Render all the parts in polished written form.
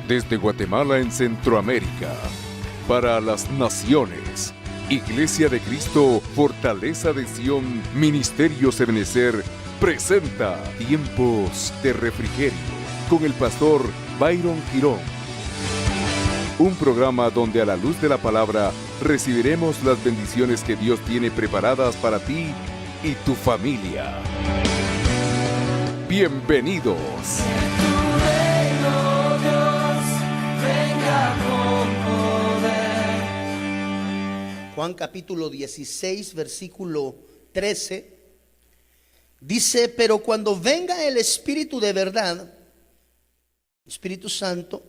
Desde Guatemala en Centroamérica, para las naciones, Iglesia de Cristo, Fortaleza de Sion, Ministerio Ebenecer, presenta Tiempos de Refrigerio con el pastor Byron Girón. Un programa donde a la luz de la palabra recibiremos las bendiciones que Dios tiene preparadas para ti y tu familia. Bienvenidos. Juan capítulo 16, versículo 13, dice: pero cuando venga el Espíritu de verdad, Espíritu Santo,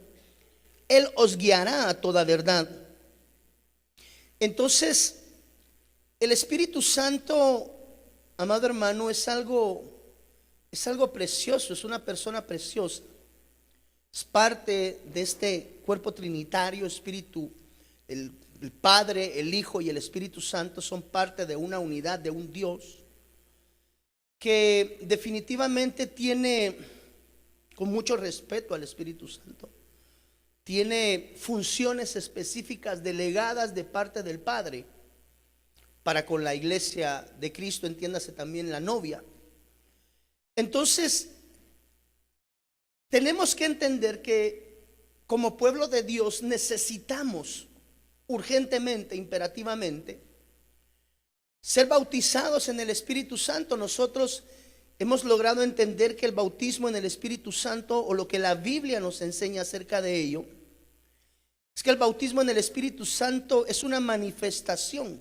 Él os guiará a toda verdad. Entonces, el Espíritu Santo, amado hermano, es algo precioso, es una persona preciosa. Es parte de este cuerpo trinitario, Espíritu, el Padre, el Hijo y el Espíritu Santo son parte de una unidad, de un Dios que definitivamente tiene, con mucho respeto al Espíritu Santo, tiene funciones específicas delegadas de parte del Padre para con la iglesia de Cristo, entiéndase también la novia. Entonces, tenemos que entender que como pueblo de Dios necesitamos urgentemente, imperativamente, ser bautizados en el Espíritu Santo. Nosotros hemos logrado entender que el bautismo en el Espíritu Santo, o lo que la Biblia nos enseña acerca de ello, es que el bautismo en el Espíritu Santo es una manifestación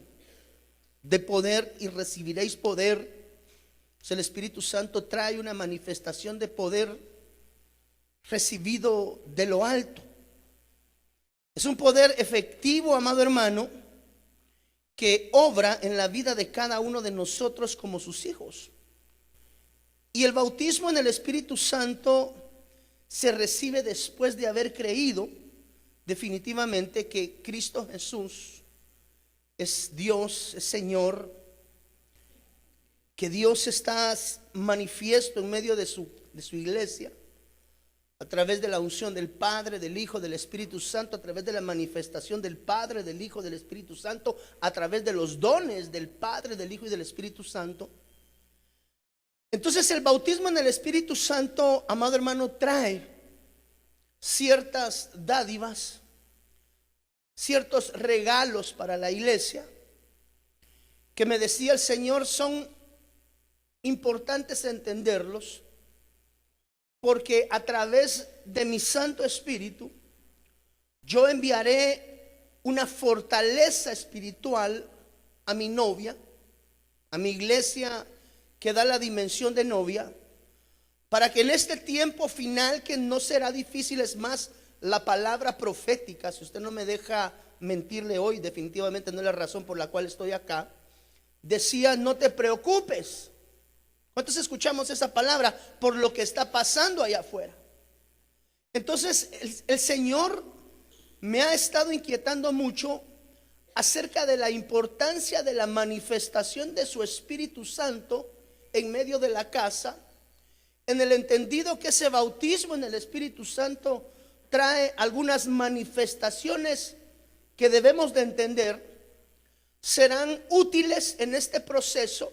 de poder, y recibiréis poder. O sea, el Espíritu Santo trae una manifestación de poder recibido de lo alto. Es un poder efectivo, amado hermano, que obra en la vida de cada uno de nosotros como sus hijos. Y el bautismo en el Espíritu Santo se recibe después de haber creído definitivamente que Cristo Jesús es Dios, es Señor, que Dios está manifiesto en medio de su iglesia, a través de la unción del Padre, del Hijo, del Espíritu Santo, a través de la manifestación del Padre, del Hijo, del Espíritu Santo, a través de los dones del Padre, del Hijo y del Espíritu Santo. Entonces, el bautismo en el Espíritu Santo, amado hermano, trae ciertas dádivas, ciertos regalos para la iglesia, que me decía el Señor son importantes entenderlos, porque a través de mi Santo Espíritu yo enviaré una fortaleza espiritual a mi novia, a mi iglesia que da la dimensión de novia, para que en este tiempo final, que no será difícil, es más, la palabra profética, si usted no me deja mentirle hoy, definitivamente no es la razón por la cual estoy acá, decía: no te preocupes. ¿Cuántos escuchamos esa palabra? Por lo que está pasando allá afuera. Entonces el Señor me ha estado inquietando mucho acerca de la importancia de la manifestación de su Espíritu Santo en medio de la casa, en el entendido que ese bautismo en el Espíritu Santo trae algunas manifestaciones que debemos de entender serán útiles en este proceso.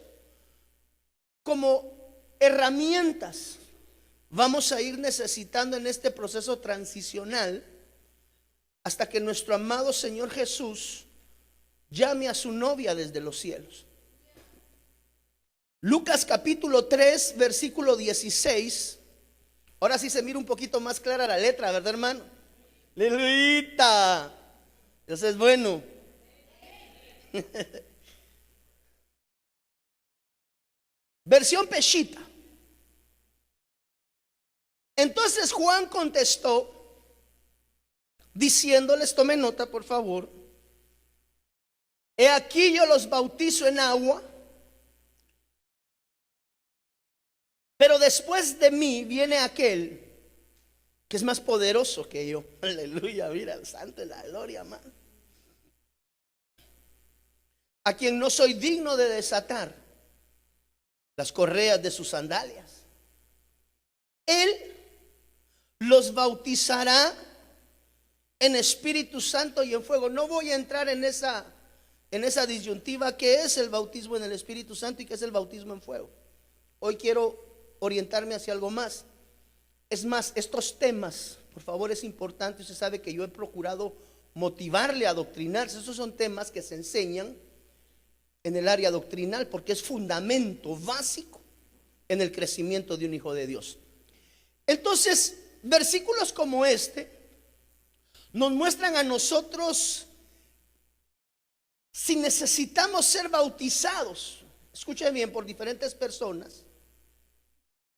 Como herramientas vamos a ir necesitando en este proceso transicional hasta que nuestro amado Señor Jesús llame a su novia desde los cielos. Lucas capítulo 3, versículo 16. Ahora sí se mira un poquito más clara la letra, ¿verdad, hermano? ¡Aleluya! Eso es bueno. Versión Peshita. Entonces Juan contestó diciéndoles, tome nota por favor: he aquí yo los bautizo en agua, pero después de mí viene aquel que es más poderoso que yo. Aleluya, mira, el santo de la gloria, amado, a quien no soy digno de desatar las correas de sus sandalias. Él los bautizará en Espíritu Santo y en fuego. No voy a entrar en esa disyuntiva que es el bautismo en el Espíritu Santo y que es el bautismo en fuego. Hoy quiero orientarme hacia algo más. Es más, estos temas, por favor, es importante. Usted sabe que yo he procurado motivarle a adoctrinarse. Esos son temas que se enseñan en el área doctrinal porque es fundamento básico en el crecimiento de un hijo de Dios. Entonces, versículos como este nos muestran a nosotros si necesitamos ser bautizados, escuchen bien, por diferentes personas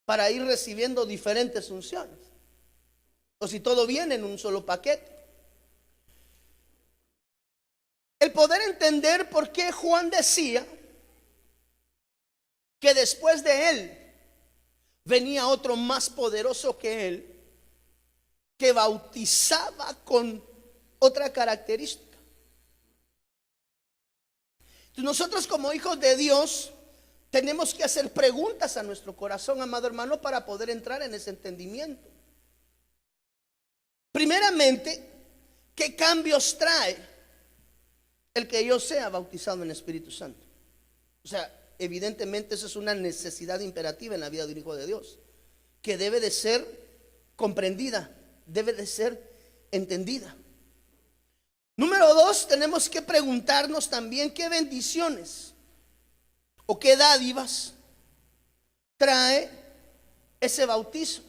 para ir recibiendo diferentes unciones, o si todo viene en un solo paquete. El poder entender por qué Juan decía que después de él venía otro más poderoso que él, que bautizaba con otra característica. Nosotros como hijos de Dios tenemos que hacer preguntas a nuestro corazón, amado hermano, para poder entrar en ese entendimiento. Primeramente, ¿qué cambios trae el que yo sea bautizado en el Espíritu Santo? O sea, evidentemente eso es una necesidad imperativa en la vida de un hijo de Dios, que debe de ser comprendida, debe de ser entendida. Número 2, tenemos que preguntarnos también qué bendiciones o qué dádivas trae ese bautismo.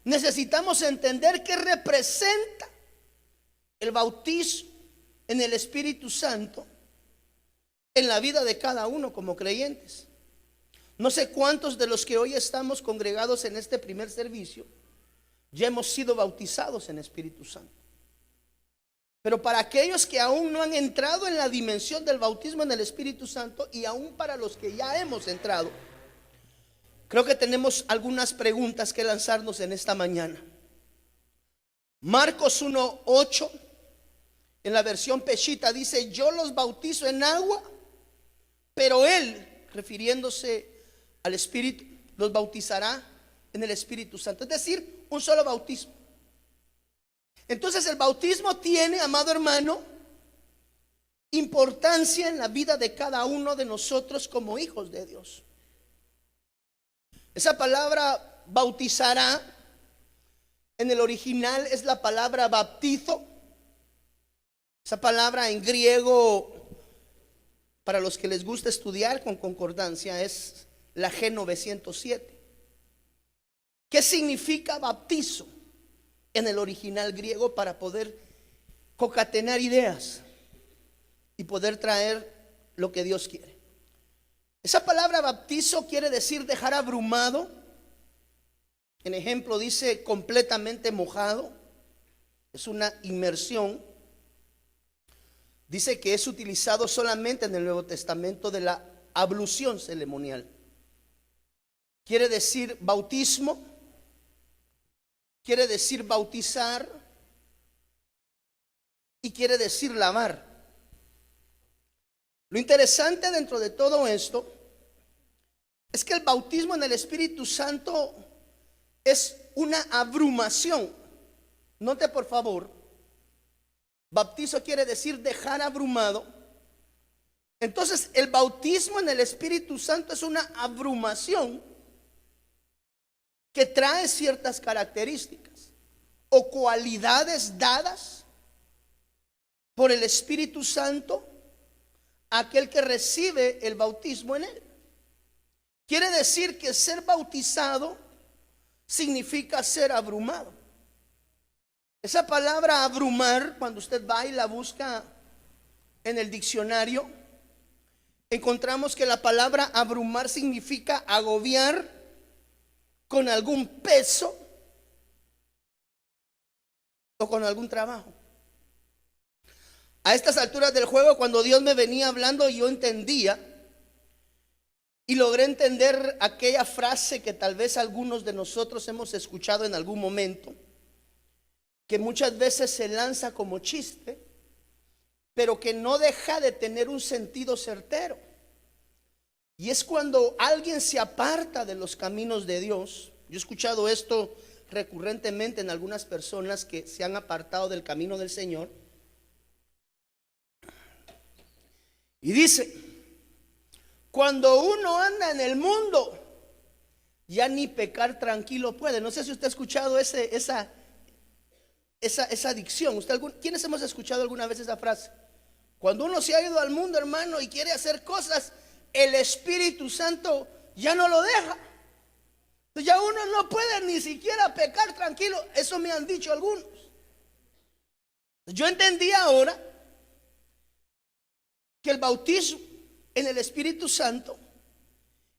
Necesitamos entender qué representa el bautismo en el Espíritu Santo en la vida de cada uno como creyentes. No sé cuántos de los que hoy estamos congregados en este primer servicio ya hemos sido bautizados en Espíritu Santo. Pero para aquellos que aún no han entrado en la dimensión del bautismo en el Espíritu Santo, y aún para los que ya hemos entrado, creo que tenemos algunas preguntas que lanzarnos en esta mañana. Marcos 1:8, en la versión Peshitta, dice: yo los bautizo en agua, pero Él, refiriéndose al Espíritu, los bautizará en el Espíritu Santo. Es decir, un solo bautismo. Entonces el bautismo tiene, amado hermano, importancia en la vida de cada uno de nosotros como hijos de Dios. Esa palabra bautizará en el original es la palabra baptizo. Esa palabra en griego, para los que les gusta estudiar con concordancia, es la G907. ¿Qué significa bautizo en el original griego, para poder concatenar ideas y poder traer lo que Dios quiere? Esa palabra bautizo quiere decir dejar abrumado. En ejemplo dice completamente mojado. Es una inmersión. Dice que es utilizado solamente en el Nuevo Testamento de la ablución ceremonial. Quiere decir bautismo, quiere decir bautizar y quiere decir lavar. Lo interesante dentro de todo esto es que el bautismo en el Espíritu Santo es una abrumación. Note por favor, bautizo quiere decir dejar abrumado. Entonces el bautismo en el Espíritu Santo es una abrumación que trae ciertas características o cualidades dadas por el Espíritu Santo a aquel que recibe el bautismo en él. Quiere decir que ser bautizado significa ser abrumado. Esa palabra abrumar, cuando usted va y la busca en el diccionario, encontramos que la palabra abrumar significa agobiar con algún peso o con algún trabajo. A estas alturas del juego, cuando Dios me venía hablando, yo entendía y logré entender aquella frase que tal vez algunos de nosotros hemos escuchado en algún momento, que muchas veces se lanza como chiste, pero que no deja de tener un sentido certero. Y es cuando alguien se aparta de los caminos de Dios. Yo he escuchado esto recurrentemente en algunas personas que se han apartado del camino del Señor. Y dice, cuando uno anda en el mundo, ya ni pecar tranquilo puede. No sé si usted ha escuchado esa dicción. ¿Quiénes hemos escuchado alguna vez esa frase? Cuando uno se ha ido al mundo, hermano, y quiere hacer cosas, el Espíritu Santo ya no lo deja. Ya uno no puede ni siquiera pecar tranquilo. Eso me han dicho algunos. Yo entendí ahora que el bautismo en el Espíritu Santo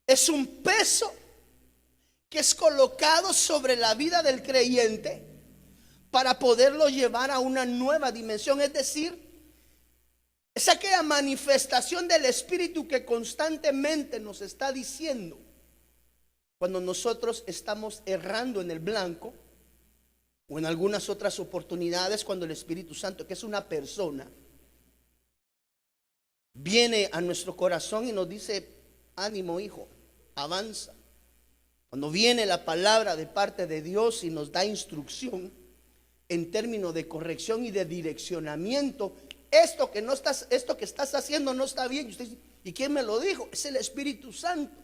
es un peso que es colocado sobre la vida del creyente para poderlo llevar a una nueva dimensión. Es decir, es aquella manifestación del Espíritu que constantemente nos está diciendo cuando nosotros estamos errando en el blanco, o en algunas otras oportunidades cuando el Espíritu Santo, que es una persona, viene a nuestro corazón y nos dice, ánimo hijo, avanza. Cuando viene la palabra de parte de Dios y nos da instrucción en términos de corrección y de direccionamiento, esto que estás haciendo no está bien. Y usted dice, ¿y quién me lo dijo? Es el Espíritu Santo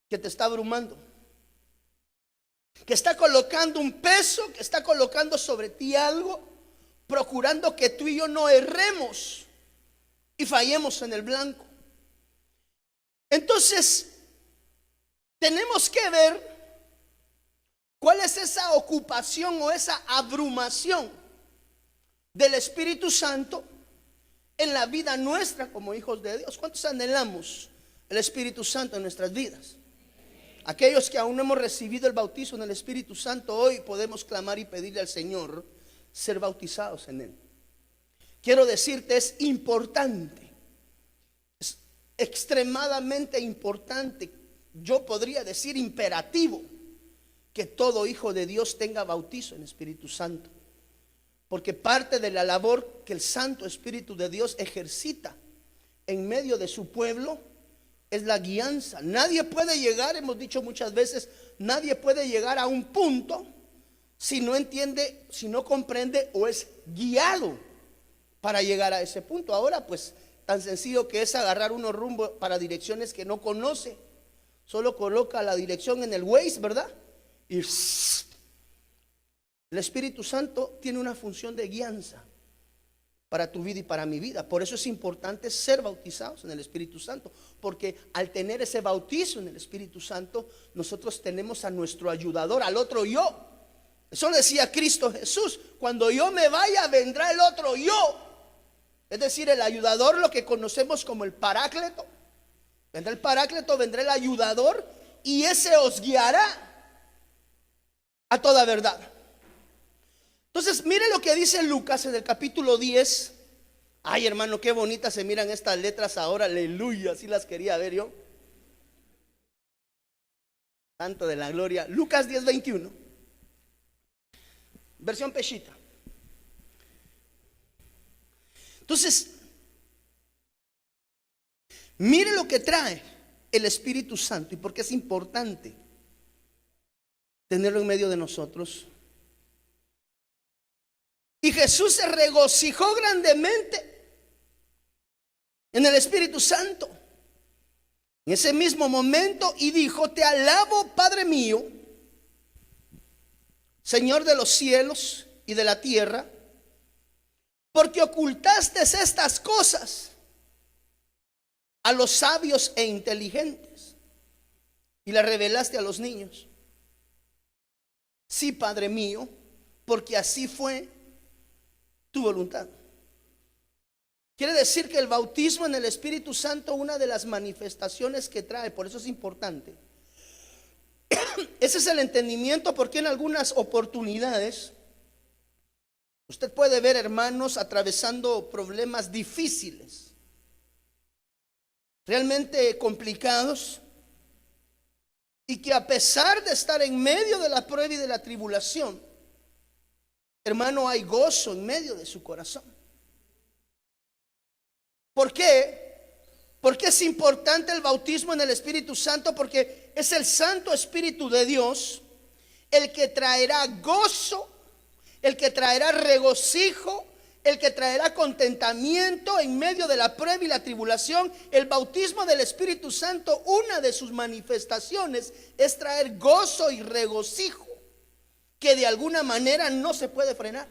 que te está abrumando, que está colocando un peso, que está colocando sobre ti algo, procurando que tú y yo no erremos y fallemos en el blanco. Entonces, tenemos que ver cuál es esa ocupación o esa abrumación del Espíritu Santo en la vida nuestra como hijos de Dios. ¿Cuántos anhelamos el Espíritu Santo en nuestras vidas? Aquellos que aún no hemos recibido el bautismo en el Espíritu Santo, hoy podemos clamar y pedirle al Señor ser bautizados en Él. Quiero decirte, es importante, es extremadamente importante, yo podría decir imperativo, que todo hijo de Dios tenga bautizo en el Espíritu Santo, porque parte de la labor que el Santo Espíritu de Dios ejercita en medio de su pueblo es la guianza. Nadie puede llegar, hemos dicho muchas veces, nadie puede llegar a un punto si no entiende, si no comprende o es guiado para llegar a ese punto. Ahora pues tan sencillo que es agarrar unos rumbos para direcciones que no conoce. Solo coloca la dirección en el Waze, ¿verdad? Y el Espíritu Santo tiene una función de guianza para tu vida y para mi vida. Por eso es importante ser bautizados en el Espíritu Santo, porque al tener ese bautizo en el Espíritu Santo, nosotros tenemos a nuestro ayudador, al otro yo. Eso lo decía Cristo Jesús: cuando yo me vaya, vendrá el otro yo. Es decir, el ayudador, lo que conocemos como el paráclito. Vendrá el paráclito, vendrá el ayudador, y ese os guiará a toda verdad. Entonces, mire lo que dice Lucas en el capítulo 10. Ay, hermano, qué bonitas se miran estas letras ahora. Aleluya, así las quería ver yo. Santo de la gloria. Lucas 10:21. Versión Peshita. Entonces, mire lo que trae el Espíritu Santo y por qué es importante tenerlo en medio de nosotros. Y Jesús se regocijó grandemente en el Espíritu Santo en ese mismo momento y dijo: te alabo, Padre mío, Señor de los cielos y de la tierra, porque ocultaste estas cosas a los sabios e inteligentes y las revelaste a los niños. Sí, Padre mío, porque así fue tu voluntad. Quiere decir que el bautismo en el Espíritu Santo, una de las manifestaciones que trae, por eso es importante. Ese es el entendimiento, porque en algunas oportunidades usted puede ver hermanos atravesando problemas difíciles, realmente complicados, y que a pesar de estar en medio de la prueba y de la tribulación, hermano, hay gozo en medio de su corazón. ¿Por qué? Porque es importante el bautismo en el Espíritu Santo, porque es el Santo Espíritu de Dios el que traerá gozo, el que traerá regocijo, el que traerá contentamiento en medio de la prueba y la tribulación. El bautismo del Espíritu Santo, una de sus manifestaciones es traer gozo y regocijo, que de alguna manera no se puede frenar.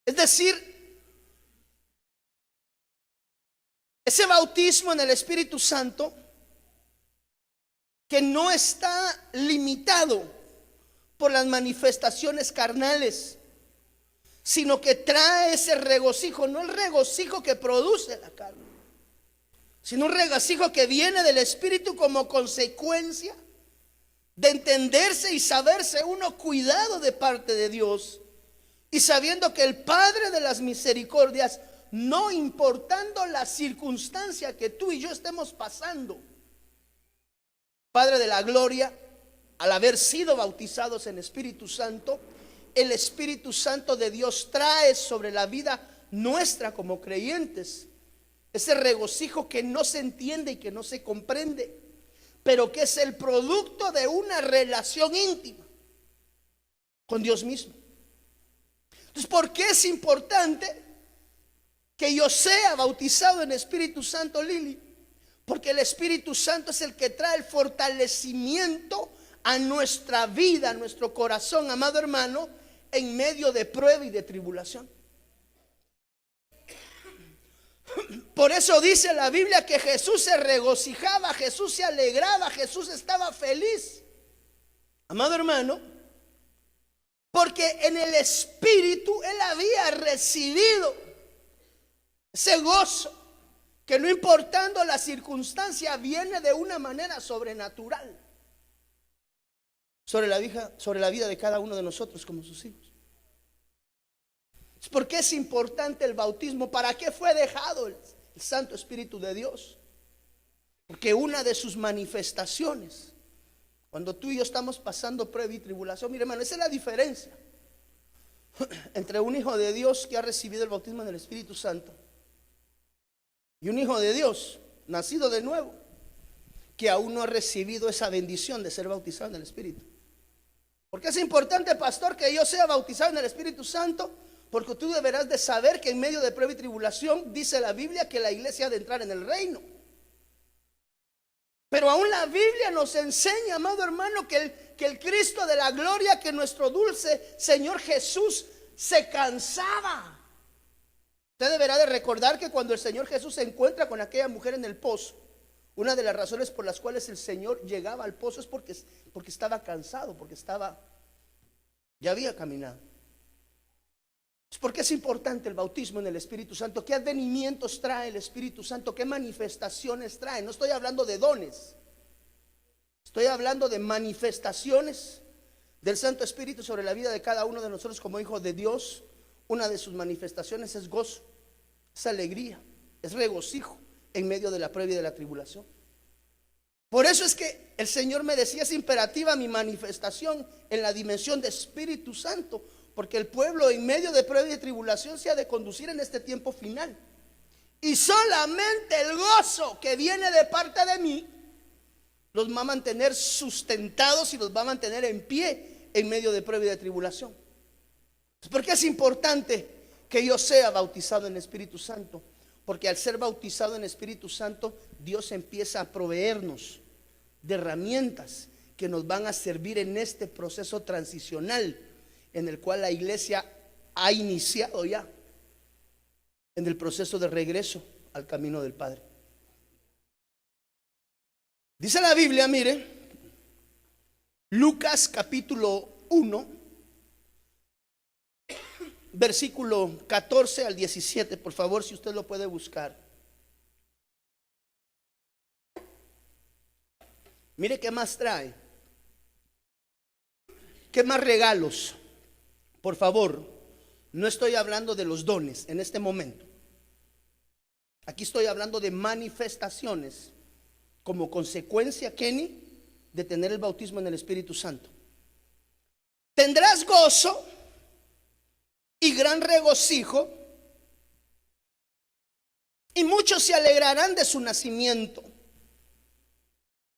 Es decir, ese bautismo en el Espíritu Santo que no está limitado por las manifestaciones carnales, sino que trae ese regocijo, no el regocijo que produce la carne, sino un regocijo que viene del Espíritu como consecuencia de entenderse y saberse uno cuidado de parte de Dios, y sabiendo que el Padre de las misericordias, no importando la circunstancia que tú y yo estemos pasando, Padre de la gloria, al haber sido bautizados en Espíritu Santo, el Espíritu Santo de Dios trae sobre la vida nuestra como creyentes ese regocijo que no se entiende y que no se comprende, pero que es el producto de una relación íntima con Dios mismo. Entonces, ¿por qué es importante que yo sea bautizado en Espíritu Santo, Lili? Porque el Espíritu Santo es el que trae el fortalecimiento a nuestra vida, a nuestro corazón, amado hermano, en medio de prueba y de tribulación. Por eso dice la Biblia que Jesús se regocijaba, Jesús se alegraba, Jesús estaba feliz, amado hermano, porque en el Espíritu Él había recibido ese gozo que, no importando la circunstancia, viene de una manera sobrenatural sobre la vida de cada uno de nosotros como sus hijos. ¿Por qué es importante el bautismo? ¿Para qué fue dejado el Santo Espíritu de Dios? Porque una de sus manifestaciones, cuando tú y yo estamos pasando prueba y tribulación, mire hermano, esa es la diferencia entre un hijo de Dios que ha recibido el bautismo del Espíritu Santo y un hijo de Dios nacido de nuevo que aún no ha recibido esa bendición de ser bautizado en el Espíritu. Porque es importante, pastor, que yo sea bautizado en el Espíritu Santo, porque tú deberás de saber que en medio de prueba y tribulación dice la Biblia que la iglesia ha de entrar en el reino. Pero aún la Biblia nos enseña, amado hermano, que el Cristo de la gloria, que nuestro dulce Señor Jesús se cansaba. Usted deberá de recordar que cuando el Señor Jesús se encuentra con aquella mujer en el pozo, una de las razones por las cuales el Señor llegaba al pozo es porque estaba cansado, porque ya había caminado. ¿Por qué es importante el bautismo en el Espíritu Santo? ¿Qué advenimientos trae el Espíritu Santo? ¿Qué manifestaciones trae? No estoy hablando de dones, estoy hablando de manifestaciones del Santo Espíritu sobre la vida de cada uno de nosotros como hijos de Dios. Una de sus manifestaciones es gozo, es alegría, es regocijo en medio de la prueba y de la tribulación. Por eso es que el Señor me decía, es imperativa mi manifestación en la dimensión de Espíritu Santo, porque el pueblo en medio de prueba y de tribulación se ha de conducir en este tiempo final. Y solamente el gozo que viene de parte de mí los va a mantener sustentados y los va a mantener en pie en medio de prueba y de tribulación. ¿Por qué es importante que yo sea bautizado en el Espíritu Santo? Porque al ser bautizado en el Espíritu Santo, Dios empieza a proveernos de herramientas que nos van a servir en este proceso transicional en el cual la iglesia ha iniciado ya, en el proceso de regreso al camino del Padre. Dice la Biblia, mire, Lucas capítulo 1, versículo 14 al 17, por favor, si usted lo puede buscar. Mire qué más trae, qué más regalos. Por favor, no estoy hablando de los dones en este momento. Aquí estoy hablando de manifestaciones como consecuencia, Kenny, de tener el bautismo en el Espíritu Santo. Tendrás gozo y gran regocijo, y muchos se alegrarán de su nacimiento,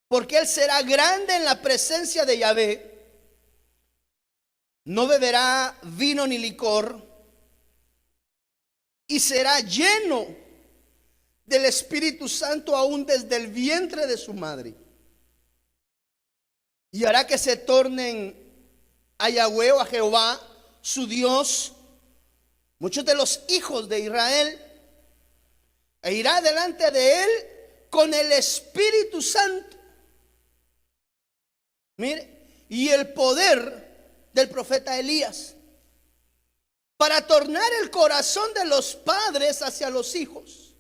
porque él será grande en la presencia de Yahvé, no beberá vino ni licor, y será lleno del Espíritu Santo aún desde el vientre de su madre. Y hará que se tornen a Yahweh o a Jehová, su Dios, muchos de los hijos de Israel, e irá delante de él con el Espíritu Santo. Mire, y el poder del profeta Elías, para tornar el corazón de los padres hacia los hijos,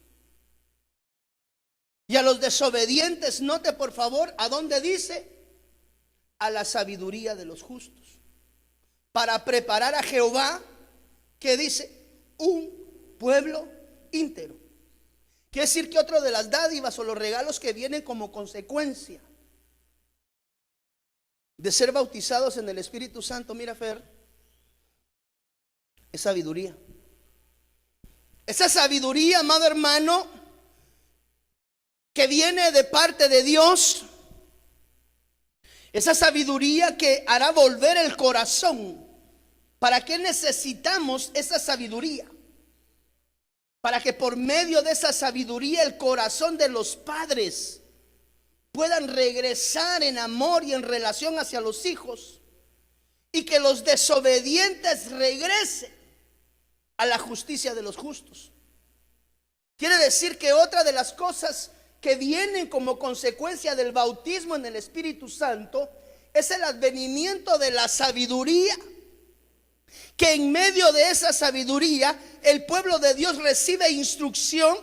y a los desobedientes, note por favor a dónde dice, a la sabiduría de los justos, para preparar a Jehová, que dice, un pueblo íntegro. Quiere decir que otro de las dádivas o los regalos que vienen como consecuencia de ser bautizados en el Espíritu Santo, mira Fer, es sabiduría. Esa sabiduría, amado hermano, que viene de parte de Dios, esa sabiduría que hará volver el corazón. ¿Para qué necesitamos esa sabiduría? Para que por medio de esa sabiduría el corazón de los padres puedan regresar en amor y en relación hacia los hijos, y que los desobedientes regresen a la justicia de los justos. Quiere decir que otra de las cosas que vienen como consecuencia del bautismo en el Espíritu Santo es el advenimiento de la sabiduría, que en medio de esa sabiduría el pueblo de Dios recibe instrucción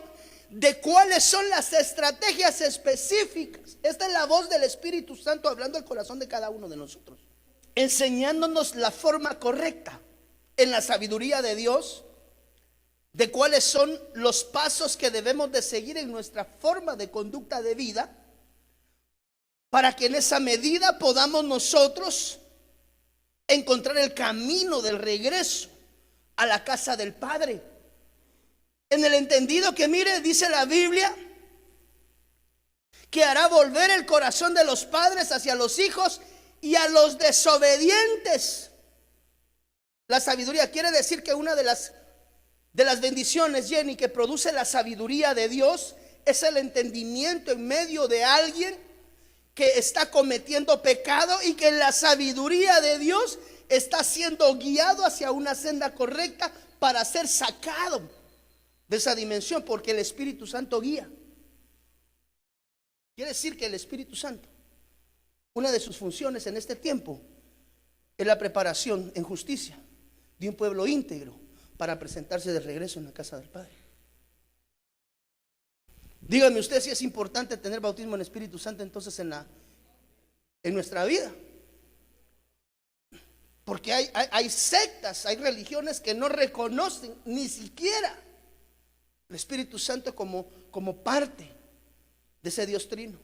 de cuáles son las estrategias específicas. Esta es la voz del Espíritu Santo hablando al corazón de cada uno de nosotros, enseñándonos la forma correcta en la sabiduría de Dios, de cuáles son los pasos que debemos de seguir en nuestra forma de conducta de vida, para que en esa medida podamos nosotros encontrar el camino del regreso a la casa del Padre. En el entendido que, mire, dice la Biblia, que hará volver el corazón de los padres hacia los hijos y a los desobedientes. La sabiduría quiere decir que una de las bendiciones, Jenny, que produce la sabiduría de Dios es el entendimiento en medio de alguien que está cometiendo pecado, y que la sabiduría de Dios está siendo guiado hacia una senda correcta para ser sacado de esa dimensión, porque el Espíritu Santo guía. Quiere decir que el Espíritu Santo, una de sus funciones en este tiempo es la preparación en justicia de un pueblo íntegro para presentarse de regreso en la casa del Padre. Dígame usted si es importante tener bautismo en Espíritu Santo entonces en nuestra vida. Porque hay sectas, hay religiones que no reconocen ni siquiera el Espíritu Santo como parte de ese Dios trino.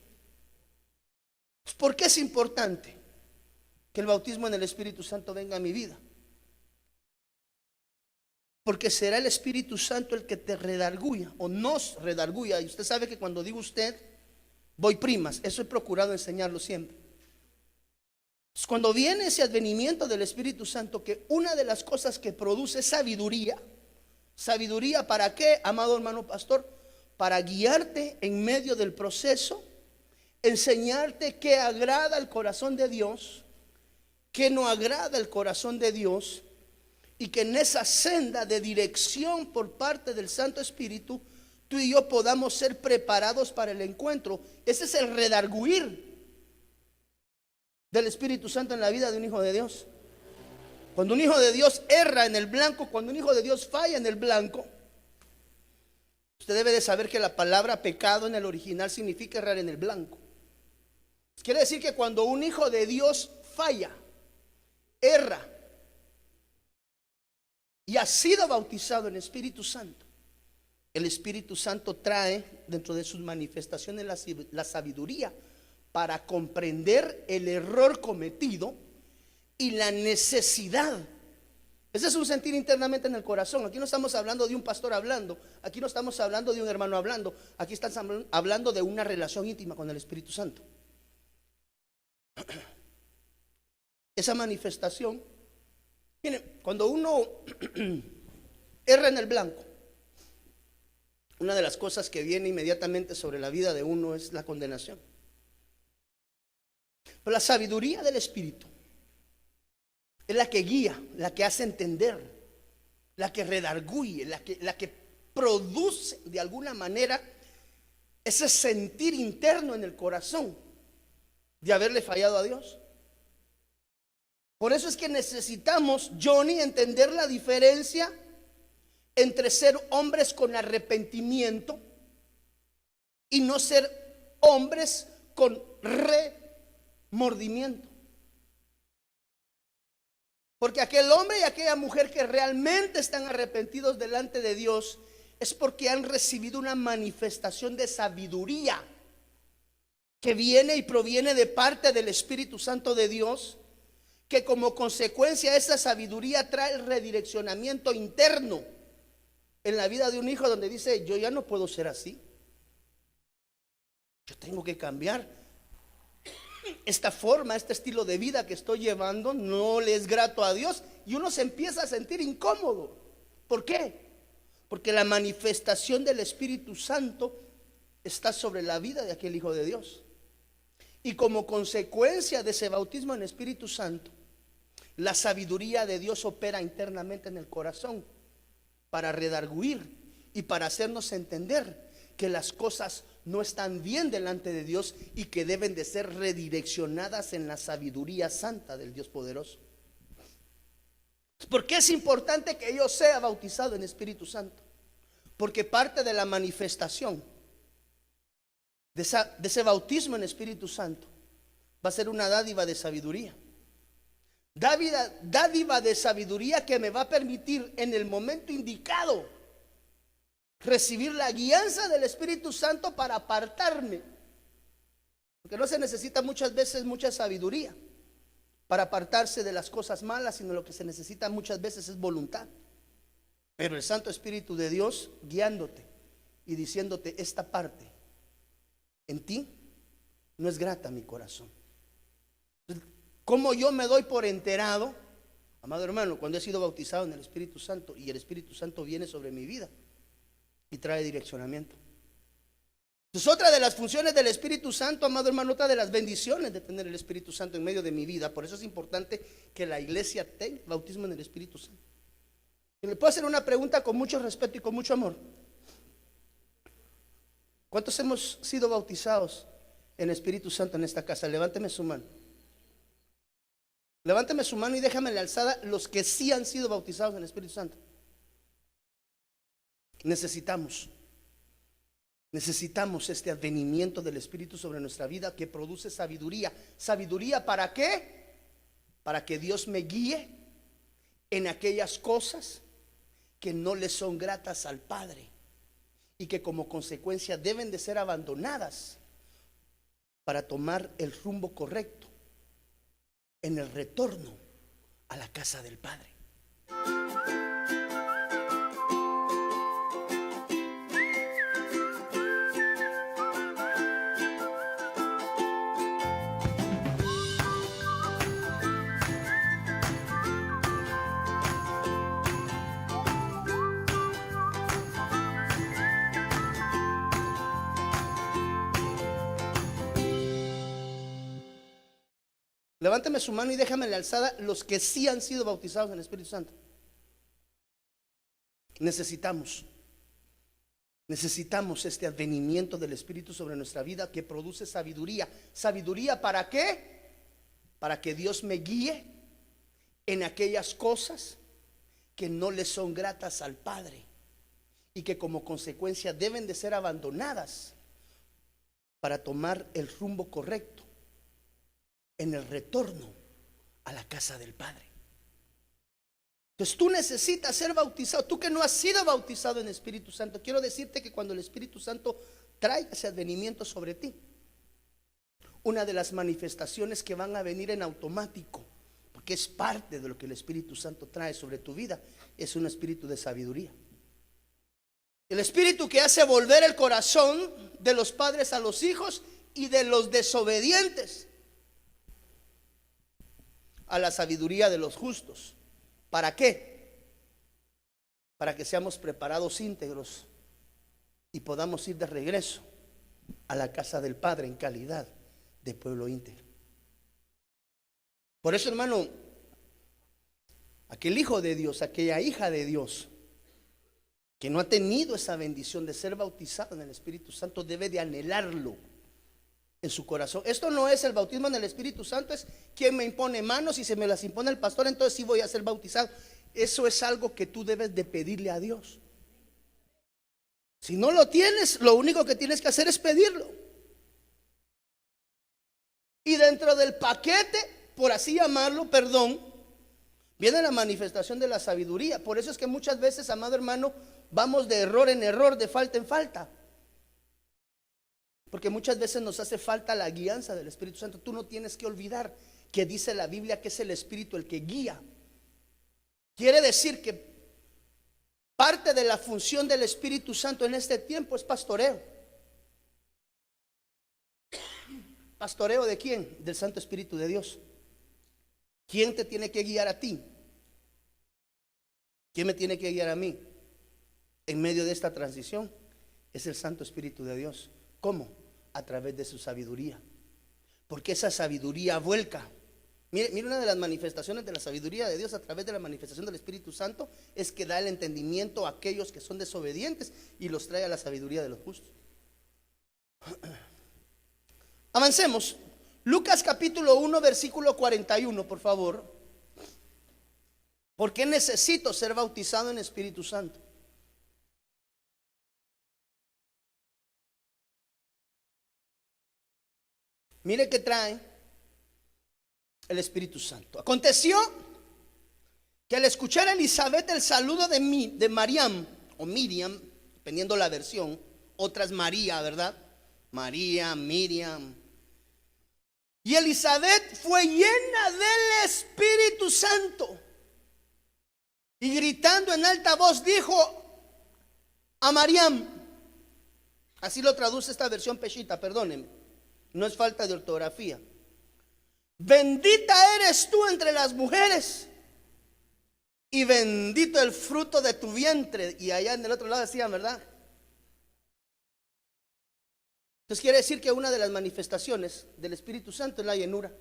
¿Por qué es importante que el bautismo en el Espíritu Santo venga a mi vida? Porque será el Espíritu Santo el que te redarguya o nos redarguya. Y usted sabe que cuando digo usted, voy primas. Eso he procurado enseñarlo siempre. Entonces, cuando viene ese advenimiento del Espíritu Santo, que una de las cosas que produce es sabiduría. ¿Sabiduría para qué, amado hermano pastor? Para guiarte en medio del proceso, enseñarte qué agrada el corazón de Dios, qué no agrada el corazón de Dios, y que en esa senda de dirección por parte del Santo Espíritu, tú y yo podamos ser preparados para el encuentro. Ese es el redarguir del Espíritu Santo en la vida de un hijo de Dios. Cuando un hijo de Dios erra en el blanco, cuando un hijo de Dios falla en el blanco, usted debe de saber que la palabra pecado en el original significa errar en el blanco. Quiere decir que cuando un hijo de Dios falla, erra, y ha sido bautizado en Espíritu Santo, el Espíritu Santo trae dentro de sus manifestaciones la sabiduría para comprender el error cometido y la necesidad. Ese es un sentir internamente en el corazón. Aquí no estamos hablando de un pastor hablando, aquí no estamos hablando de un hermano hablando, aquí estamos hablando de una relación íntima con el Espíritu Santo. Esa manifestación Miren, cuando uno erra en el blanco, una de las cosas que viene inmediatamente sobre la vida de uno es la condenación. Pero la sabiduría del Espíritu es la que guía, la que hace entender, la que redarguye, la que produce de alguna manera ese sentir interno en el corazón de haberle fallado a Dios. Por eso es que necesitamos, Johnny, entender la diferencia entre ser hombres con arrepentimiento y no ser hombres con remordimiento. Porque aquel hombre y aquella mujer que realmente están arrepentidos delante de Dios es porque han recibido una manifestación de sabiduría que viene y proviene de parte del Espíritu Santo de Dios, que como consecuencia esa sabiduría trae el redireccionamiento interno en la vida de un hijo, donde dice: yo ya no puedo ser así, yo tengo que cambiar. Esta forma, este estilo de vida que estoy llevando no le es grato a Dios, y uno se empieza a sentir incómodo. ¿Por qué? Porque la manifestación del Espíritu Santo está sobre la vida de aquel hijo de Dios, y como consecuencia de ese bautismo en el Espíritu Santo, la sabiduría de Dios opera internamente en el corazón para redarguir y para hacernos entender que las cosas no están bien delante de Dios y que deben de ser redireccionadas en la sabiduría santa del Dios poderoso. ¿Por qué es importante que yo sea bautizado en Espíritu Santo? Porque parte de la manifestación de ese bautismo en Espíritu Santo va a ser una dádiva de sabiduría. Dádiva de sabiduría que me va a permitir en el momento indicado recibir la guianza del Espíritu Santo para apartarme. Porque no se necesita muchas veces mucha sabiduría para apartarse de las cosas malas, sino lo que se necesita muchas veces es voluntad. Pero el Santo Espíritu de Dios guiándote y diciéndote: esta parte en ti no es grata a mi corazón. ¿Cómo yo me doy por enterado, amado hermano? Cuando he sido bautizado en el Espíritu Santo y el Espíritu Santo viene sobre mi vida y trae direccionamiento. Entonces, otra de las funciones del Espíritu Santo, amado hermano, otra de las bendiciones de tener el Espíritu Santo en medio de mi vida, por eso es importante que la iglesia tenga bautismo en el Espíritu Santo. Y le puedo hacer una pregunta con mucho respeto y con mucho amor. ¿Cuántos hemos sido bautizados en el Espíritu Santo en esta casa? Levánteme su mano. Levánteme su mano y déjame la alzada los que sí han sido bautizados en el Espíritu Santo. Necesitamos este advenimiento del Espíritu sobre nuestra vida que produce sabiduría. ¿Sabiduría para qué? Para que Dios me guíe en aquellas cosas que no le son gratas al Padre y que como consecuencia deben de ser abandonadas para tomar el rumbo correcto en el retorno a la casa del Padre. Levánteme su mano y déjame la alzada los que sí han sido bautizados en el Espíritu Santo. Necesitamos este advenimiento del Espíritu sobre nuestra vida que produce sabiduría. ¿Sabiduría para qué? Para que Dios me guíe en aquellas cosas que no le son gratas al Padre y que como consecuencia deben de ser abandonadas para tomar el rumbo correcto en el retorno a la casa del Padre. Entonces tú necesitas ser bautizado. Tú que no has sido bautizado en el Espíritu Santo, quiero decirte que cuando el Espíritu Santo trae ese advenimiento sobre ti, una de las manifestaciones que van a venir en automático, porque es parte de lo que el Espíritu Santo trae sobre tu vida, es un espíritu de sabiduría. El espíritu que hace volver el corazón de los padres a los hijos y de los desobedientes a la sabiduría de los justos ¿Para qué? Para que seamos preparados íntegros y podamos ir de regreso a la casa del Padre en calidad de pueblo íntegro. Por eso, hermano, aquel hijo de Dios, aquella hija de Dios que no ha tenido esa bendición de ser bautizado en el Espíritu Santo debe de anhelarlo en su corazón. Esto no es el bautismo en el Espíritu Santo, es quien me impone manos y se me las impone el pastor, entonces sí voy a ser bautizado. Eso es algo que tú debes de pedirle a Dios. Si no lo tienes, lo único que tienes que hacer es pedirlo. Y dentro del paquete, por así llamarlo, perdón, viene la manifestación de la sabiduría. Por eso es que muchas veces, amado hermano, vamos de error en error, de falta en falta. Porque muchas veces nos hace falta la guianza del Espíritu Santo. Tú no tienes que olvidar que dice la Biblia que es el Espíritu el que guía. Quiere decir que parte de la función del Espíritu Santo en este tiempo es pastoreo. ¿Pastoreo de quién? Del Santo Espíritu de Dios. ¿Quién te tiene que guiar a ti? ¿Quién me tiene que guiar a mí? En medio de esta transición es el Santo Espíritu de Dios. ¿Cómo? A través de su sabiduría. Porque esa sabiduría vuelca. Mire, una de las manifestaciones de la sabiduría de Dios a través de la manifestación del Espíritu Santo es que da el entendimiento a aquellos que son desobedientes y los trae a la sabiduría de los justos. Avancemos. Lucas capítulo 1 versículo 41, por favor. ¿Por qué necesito ser bautizado en Espíritu Santo? Mire que trae el Espíritu Santo. Aconteció que al escuchar a Elizabeth el saludo de Mariam o Miriam, dependiendo la versión, otras María, ¿verdad? María, Miriam. Y Elizabeth fue llena del Espíritu Santo y gritando en alta voz dijo a Mariam, así lo traduce esta versión Peshita, perdónenme, no es falta de ortografía: bendita eres tú entre las mujeres y bendito el fruto de tu vientre. Y allá en el otro lado decían, ¿verdad? Entonces quiere decir que una de las manifestaciones del Espíritu Santo es la llenura.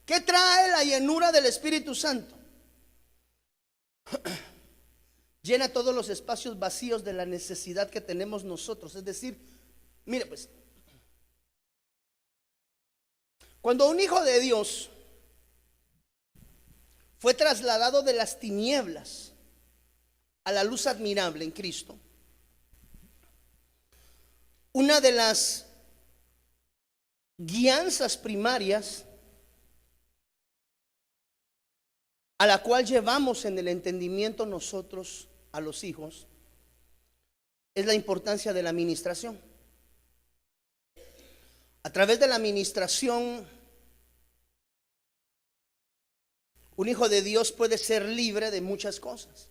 ¿Qué trae la llenura del Espíritu Santo? Llena todos los espacios vacíos de la necesidad que tenemos nosotros. Es decir, mire pues, cuando un hijo de Dios fue trasladado de las tinieblas a la luz admirable en Cristo, una de las guianzas primarias a la cual llevamos en el entendimiento nosotros a los hijos es la importancia de la administración. A través de la administración, un hijo de Dios puede ser libre de muchas cosas.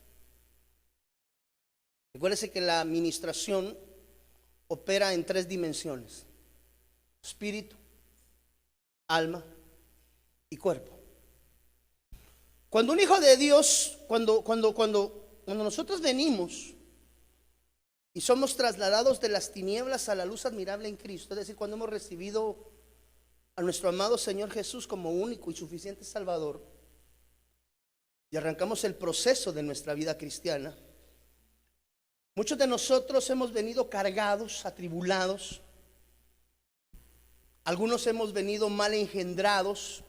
Recuérdese que la administración opera en 3 dimensiones: espíritu, alma y cuerpo. Cuando un hijo de Dios, cuando nosotros venimos y somos trasladados de las tinieblas a la luz admirable en Cristo, es decir, cuando hemos recibido a nuestro amado Señor Jesús como único y suficiente Salvador y arrancamos el proceso de nuestra vida cristiana, muchos de nosotros hemos venido cargados, atribulados. Algunos hemos venido mal engendrados,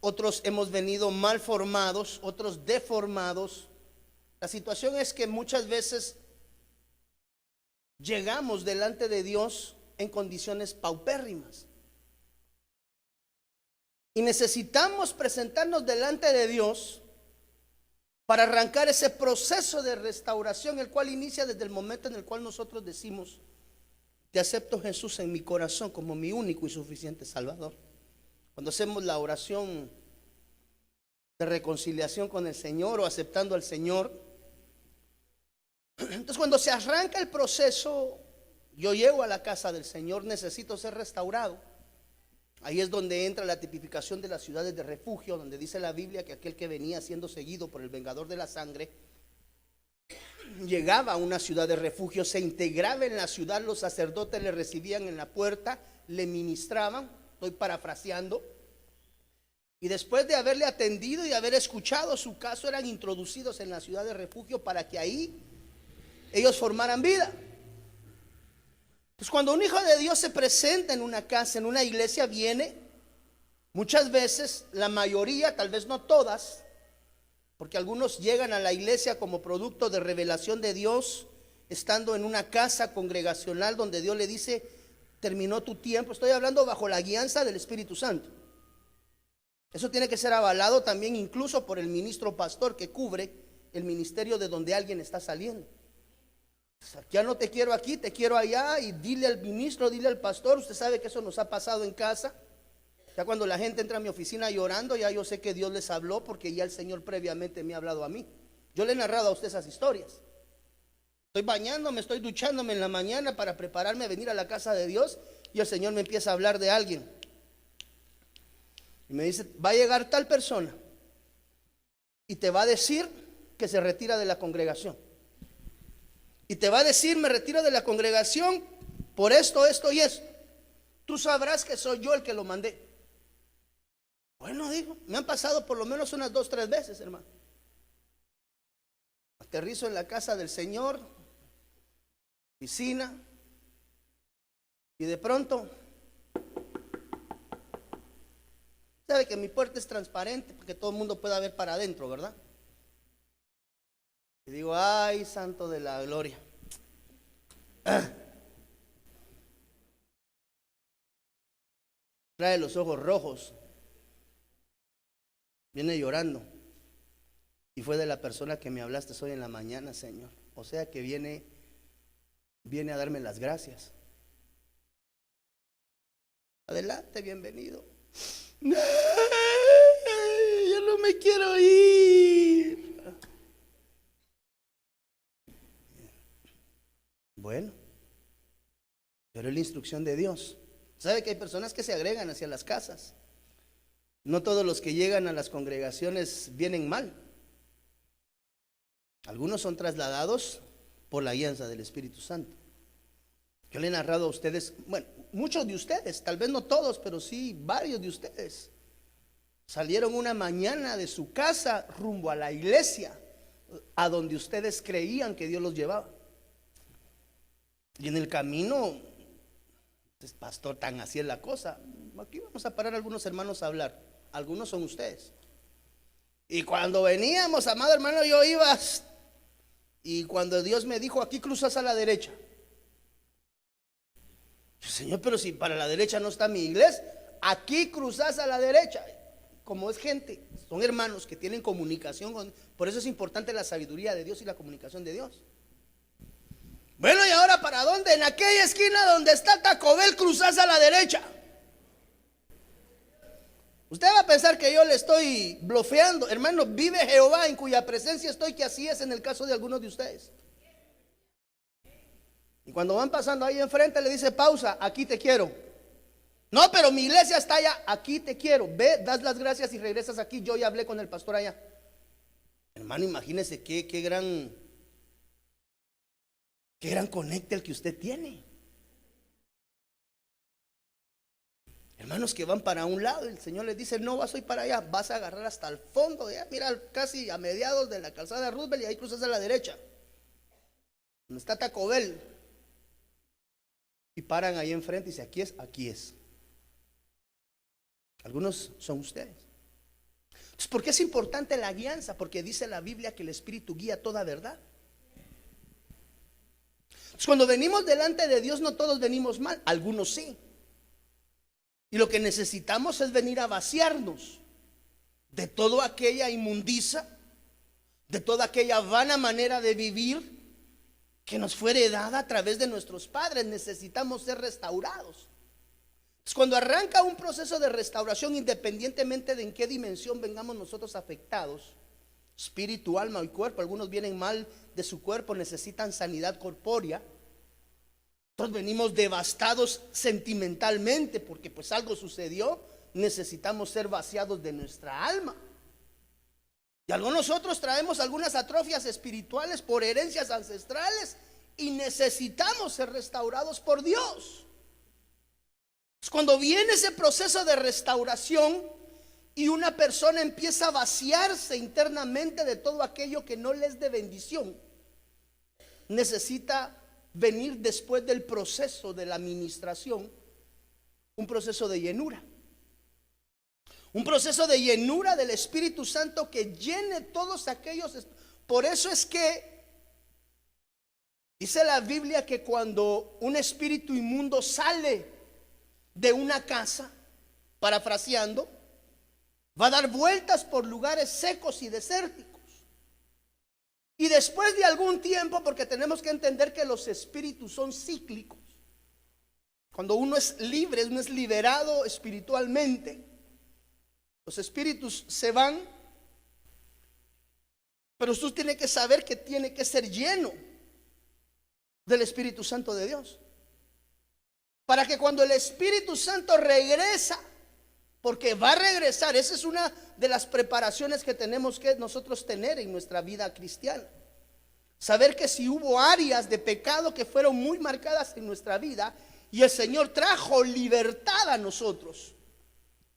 otros hemos venido mal formados, otros deformados. La situación es que muchas veces llegamos delante de Dios en condiciones paupérrimas. Y necesitamos presentarnos delante de Dios para arrancar ese proceso de restauración, el cual inicia desde el momento en el cual nosotros decimos: te acepto, Jesús, en mi corazón como mi único y suficiente Salvador. Cuando hacemos la oración de reconciliación con el Señor o aceptando al Señor, entonces cuando se arranca el proceso, yo llego a la casa del Señor, necesito ser restaurado. Ahí es donde entra la tipificación de las ciudades de refugio, donde dice la Biblia que aquel que venía siendo seguido por el vengador de la sangre llegaba a una ciudad de refugio, se integraba en la ciudad, los sacerdotes le recibían en la puerta, le ministraban, estoy parafraseando, y después de haberle atendido y haber escuchado su caso, eran introducidos en la ciudad de refugio para que ahí ellos formaran vida. Pues cuando un hijo de Dios se presenta en una casa, en una iglesia, viene muchas veces, la mayoría, tal vez no todas, porque algunos llegan a la iglesia como producto de revelación de Dios, estando en una casa congregacional donde Dios le dice, terminó tu tiempo. Estoy hablando bajo la guianza del Espíritu Santo. Eso tiene que ser avalado también incluso por el ministro pastor que cubre el ministerio de donde alguien está saliendo. Ya no te quiero aquí, te quiero allá, y dile al ministro, dile al pastor. Usted sabe que eso nos ha pasado en casa. Ya cuando la gente entra a mi oficina llorando, ya yo sé que Dios les habló, porque ya el Señor previamente me ha hablado a mí. Yo le he narrado a usted esas historias. Estoy bañándome, estoy duchándome en la mañana para prepararme a venir a la casa de Dios, y el Señor me empieza a hablar de alguien. Y me dice, va a llegar tal persona y te va a decir que se retira de la congregación. Y te va a decir, me retiro de la congregación por esto, esto y esto. Tú sabrás que soy yo el que lo mandé. Bueno, digo, me han pasado por lo menos unas 2, 3 veces, hermano. Aterrizo en la casa del Señor, piscina, y de pronto, sabe que mi puerta es transparente para que todo el mundo pueda ver para adentro, ¿verdad? Y digo, ay, santo de la gloria. Trae los ojos rojos, viene llorando, y fue de la persona que me hablaste hoy en la mañana, Señor. O sea que viene a darme las gracias. Adelante, bienvenido. Yo no me quiero ir. Bueno, pero es la instrucción de Dios. ¿Sabe que hay personas que se agregan hacia las casas? No todos los que llegan a las congregaciones vienen mal. Algunos son trasladados por la guianza del Espíritu Santo. Yo le he narrado a ustedes, bueno, muchos de ustedes, tal vez no todos, pero sí varios de ustedes, salieron una mañana de su casa rumbo a la iglesia, a donde ustedes creían que Dios los llevaba. Y en el camino, pues, pastor, tan así es la cosa. Aquí vamos a parar algunos hermanos a hablar. Algunos son ustedes. Y cuando veníamos, amado hermano, yo iba, y cuando Dios me dijo, aquí cruzas a la derecha. Yo, Señor, pero si para la derecha no está mi iglesia, aquí cruzas a la derecha. Como es gente, son hermanos que tienen comunicación con, por eso es importante la sabiduría de Dios y la comunicación de Dios. Bueno, ¿y ahora para dónde? En aquella esquina donde está Taco Bell, cruzás a la derecha. Usted va a pensar que yo le estoy blofeando. Hermano, vive Jehová en cuya presencia estoy, que así es en el caso de algunos de ustedes. Y cuando van pasando ahí enfrente le dice, pausa, aquí te quiero. No, pero mi iglesia está allá, aquí te quiero. Ve, das las gracias y regresas aquí. Yo ya hablé con el pastor allá. Hermano, imagínese qué gran conecte el que usted tiene. Hermanos que van para un lado, el Señor les dice, no vas hoy para allá, vas a agarrar hasta el fondo, ya, mira, casi a mediados de la calzada de Roosevelt, y ahí cruzas a la derecha, donde está Taco Bell, y paran ahí enfrente y dice, aquí es, aquí es. Algunos son ustedes. Entonces, ¿por qué es importante la guianza? Porque dice la Biblia que el Espíritu guía toda verdad. Entonces, cuando venimos delante de Dios, no todos venimos mal, algunos sí. Y lo que necesitamos es venir a vaciarnos de toda aquella inmundicia, de toda aquella vana manera de vivir que nos fue heredada a través de nuestros padres. Necesitamos ser restaurados. Entonces, cuando arranca un proceso de restauración, independientemente de en qué dimensión vengamos nosotros afectados, espíritu, alma y cuerpo, algunos vienen mal de su cuerpo, necesitan sanidad corpórea. Nosotros venimos devastados sentimentalmente porque pues algo sucedió. Necesitamos ser vaciados de nuestra alma. Y algunos nosotros traemos algunas atrofias espirituales por herencias ancestrales y necesitamos ser restaurados por Dios. Cuando viene ese proceso de restauración y una persona empieza a vaciarse internamente de todo aquello que no le es de bendición, necesita venir después del proceso de la administración, un proceso de llenura. Un proceso de llenura del Espíritu Santo que llene todos aquellos. Por eso es que dice la Biblia que cuando un espíritu inmundo sale de una casa, parafraseando, va a dar vueltas por lugares secos y desérticos. Y después de algún tiempo, porque tenemos que entender que los espíritus son cíclicos. Cuando uno es libre, uno es liberado espiritualmente, los espíritus se van, pero usted tiene que saber que tiene que ser lleno del Espíritu Santo de Dios, para que cuando el Espíritu Santo regresa, porque va a regresar, esa es una de las preparaciones que tenemos que nosotros tener en nuestra vida cristiana. Saber que si hubo áreas de pecado que fueron muy marcadas en nuestra vida y el Señor trajo libertad a nosotros,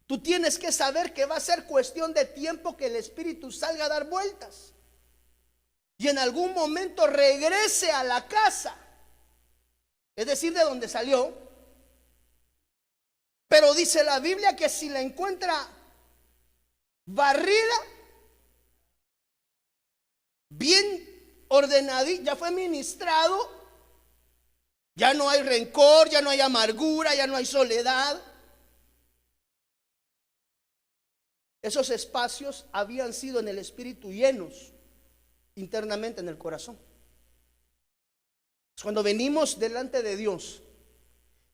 tú tienes que saber que va a ser cuestión de tiempo que el Espíritu salga a dar vueltas y en algún momento regrese a la casa, es decir, de donde salió. Pero dice la Biblia que si la encuentra barrida, bien ordenadita, ya fue ministrado, ya no hay rencor, ya no hay amargura, ya no hay soledad. Esos espacios habían sido en el Espíritu llenos internamente en el corazón. Cuando venimos delante de Dios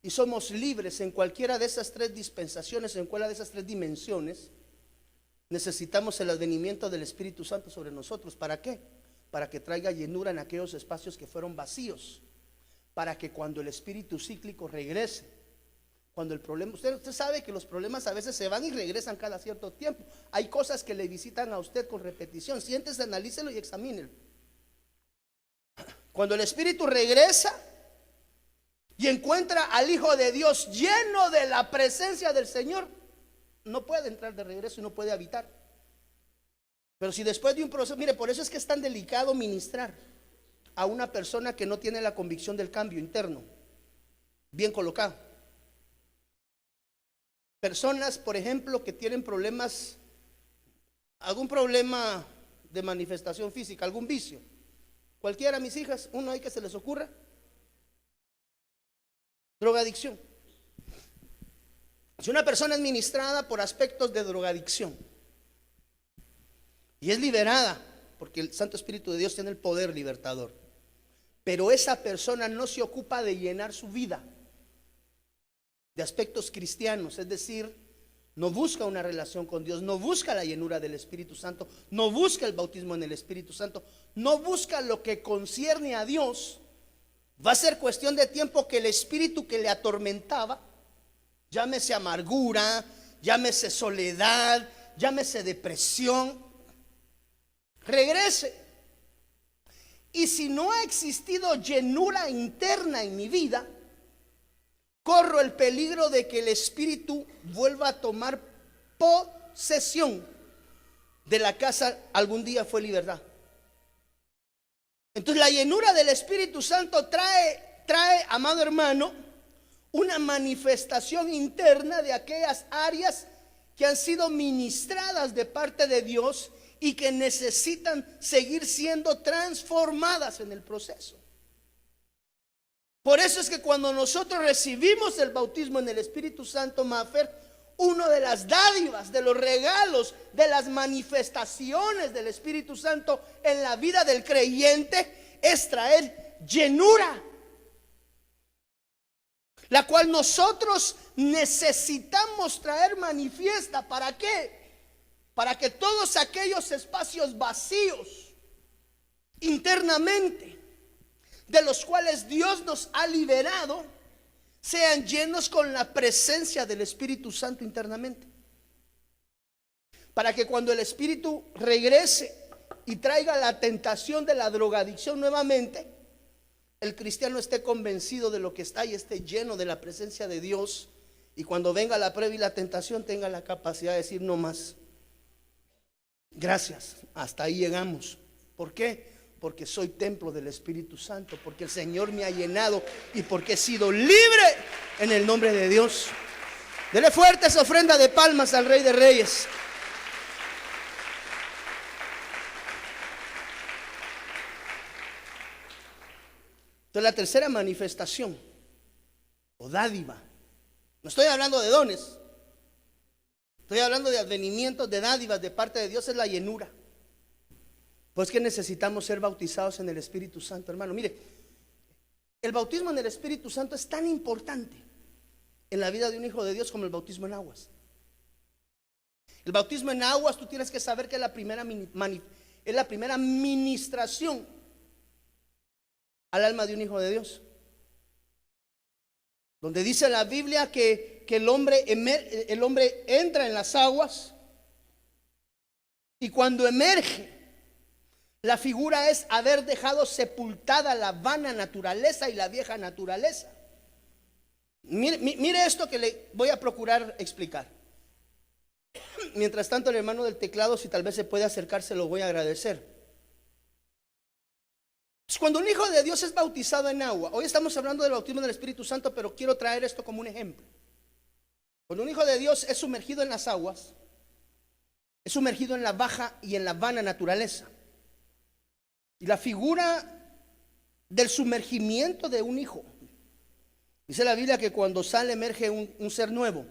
y somos libres en cualquiera de esas tres dispensaciones, en cualquiera de esas tres dimensiones, necesitamos el advenimiento del Espíritu Santo sobre nosotros. ¿Para qué? Para que traiga llenura en aquellos espacios que fueron vacíos, para que cuando el espíritu cíclico regrese, cuando el problema, usted sabe que los problemas a veces se van y regresan cada cierto tiempo. Hay cosas que le visitan a usted con repetición. Siéntese, analícelo y examínelo. Cuando el espíritu regresa y encuentra al Hijo de Dios lleno de la presencia del Señor, no puede entrar de regreso y no puede habitar. Pero si después de un proceso, mire, por eso es que es tan delicado ministrar a una persona que no tiene la convicción del cambio interno bien colocado. Personas, por ejemplo, que tienen problemas, algún problema de manifestación física, algún vicio. Cualquiera, mis hijas, uno ahí que se les ocurra. Drogadicción. Si una persona es ministrada por aspectos de drogadicción y es liberada, porque el Santo Espíritu de Dios tiene el poder libertador, pero esa persona no se ocupa de llenar su vida de aspectos cristianos, es decir, no busca una relación con Dios, no busca la llenura del Espíritu Santo, no busca el bautismo en el Espíritu Santo, no busca lo que concierne a Dios, va a ser cuestión de tiempo que el espíritu que le atormentaba, llámese amargura, llámese soledad, llámese depresión, regrese. Y si no ha existido llenura interna en mi vida, corro el peligro de que el espíritu vuelva a tomar posesión de la casa. Algún día fue libertad. Entonces la llenura del Espíritu Santo trae, amado hermano, una manifestación interna de aquellas áreas que han sido ministradas de parte de Dios y que necesitan seguir siendo transformadas en el proceso. Por eso es que cuando nosotros recibimos el bautismo en el Espíritu Santo, Mafer, una de las dádivas, de los regalos, de las manifestaciones del Espíritu Santo en la vida del creyente es traer llenura, la cual nosotros necesitamos traer manifiesta. ¿Para qué? Para que todos aquellos espacios vacíos internamente de los cuales Dios nos ha liberado, sean llenos con la presencia del Espíritu Santo internamente. Para que cuando el Espíritu regrese y traiga la tentación de la drogadicción nuevamente, el cristiano esté convencido de lo que está y esté lleno de la presencia de Dios. Y cuando venga la prueba y la tentación, tenga la capacidad de decir: no más, gracias, hasta ahí llegamos. ¿Por qué? Porque soy templo del Espíritu Santo, porque el Señor me ha llenado y porque he sido libre en el nombre de Dios. Dele fuerte esa ofrenda de palmas al Rey de Reyes. Entonces, la tercera manifestación o dádiva, no estoy hablando de dones, estoy hablando de advenimientos, de dádivas de parte de Dios, es la llenura. Pues que necesitamos ser bautizados en el Espíritu Santo, hermano. Mire, el bautismo en el Espíritu Santo es tan importante en la vida de un hijo de Dios como el bautismo en aguas. El bautismo en aguas, tú tienes que saber que es la primera ministración al alma de un hijo de Dios, donde dice la Biblia que el hombre entra en las aguas, y cuando emerge, la figura es haber dejado sepultada la vana naturaleza y la vieja naturaleza. Mire esto que le voy a procurar explicar. Mientras tanto, el hermano del teclado, si tal vez se puede acercar, se lo voy a agradecer. Cuando un hijo de Dios es bautizado en agua, hoy estamos hablando del bautismo del Espíritu Santo, pero quiero traer esto como un ejemplo. Cuando un hijo de Dios es sumergido en las aguas, es sumergido en la baja y en la vana naturaleza. Y la figura del sumergimiento de un hijo, dice la Biblia que cuando sale emerge un ser nuevo.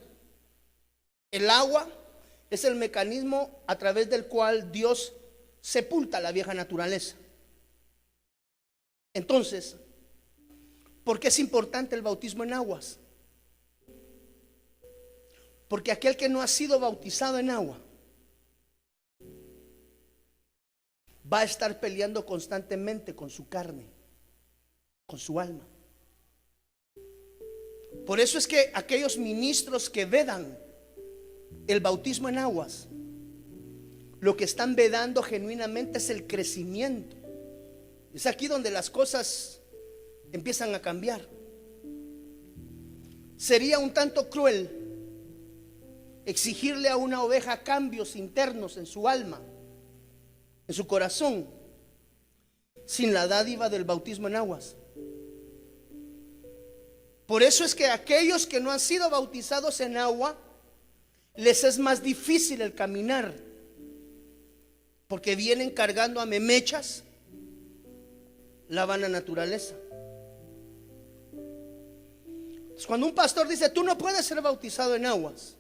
El agua es el mecanismo a través del cual Dios sepulta la vieja naturaleza. Entonces, ¿por qué es importante el bautismo en aguas? Porque aquel que no ha sido bautizado en agua va a estar peleando constantemente con su carne, con su alma. Por eso es que aquellos ministros que vedan el bautismo en aguas, lo que están vedando genuinamente es el crecimiento. Es aquí donde las cosas empiezan a cambiar. Sería un tanto cruel exigirle a una oveja cambios internos en su alma, en su corazón, sin la dádiva del bautismo en aguas. Por eso es que aquellos que no han sido bautizados en agua, les es más difícil el caminar, porque vienen cargando a memechas la vana naturaleza. Entonces, cuando un pastor dice: tú no puedes ser bautizado en aguas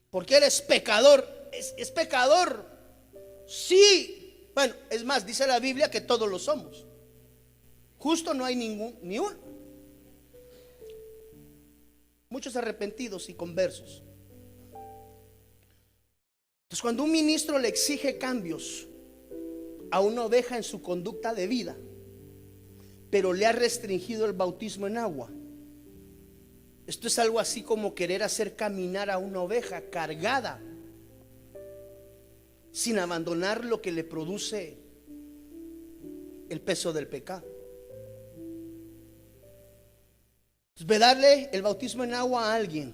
porque eres pecador, es pecador. Sí, bueno, es más, dice la Biblia que todos lo somos. Justo no hay ni uno. Muchos arrepentidos y conversos. Entonces, cuando un ministro le exige cambios a una oveja en su conducta de vida, pero le ha restringido el bautismo en agua, esto es algo así como querer hacer caminar a una oveja cargada sin abandonar lo que le produce el peso del pecado. Entonces, darle el bautismo en agua a alguien,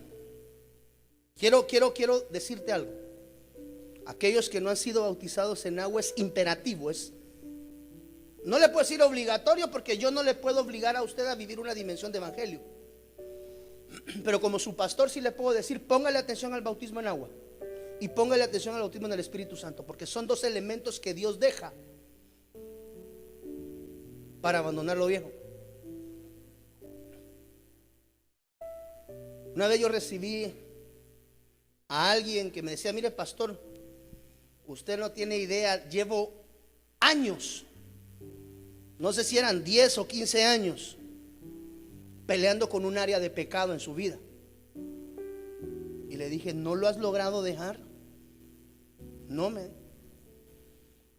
quiero decirte algo. Aquellos que no han sido bautizados en agua es imperativo, no le puedo decir obligatorio, porque yo no le puedo obligar a usted a vivir una dimensión de evangelio. Pero como su pastor sí le puedo decir: póngale atención al bautismo en agua y póngale atención al bautismo en el Espíritu Santo, porque son dos elementos que Dios deja para abandonar lo viejo. Una vez yo recibí a alguien que me decía: mire, pastor, usted no tiene idea, llevo años, no sé si eran 10 o 15 años, peleando con un área de pecado en su vida. Y le dije: ¿no lo has logrado dejar? No,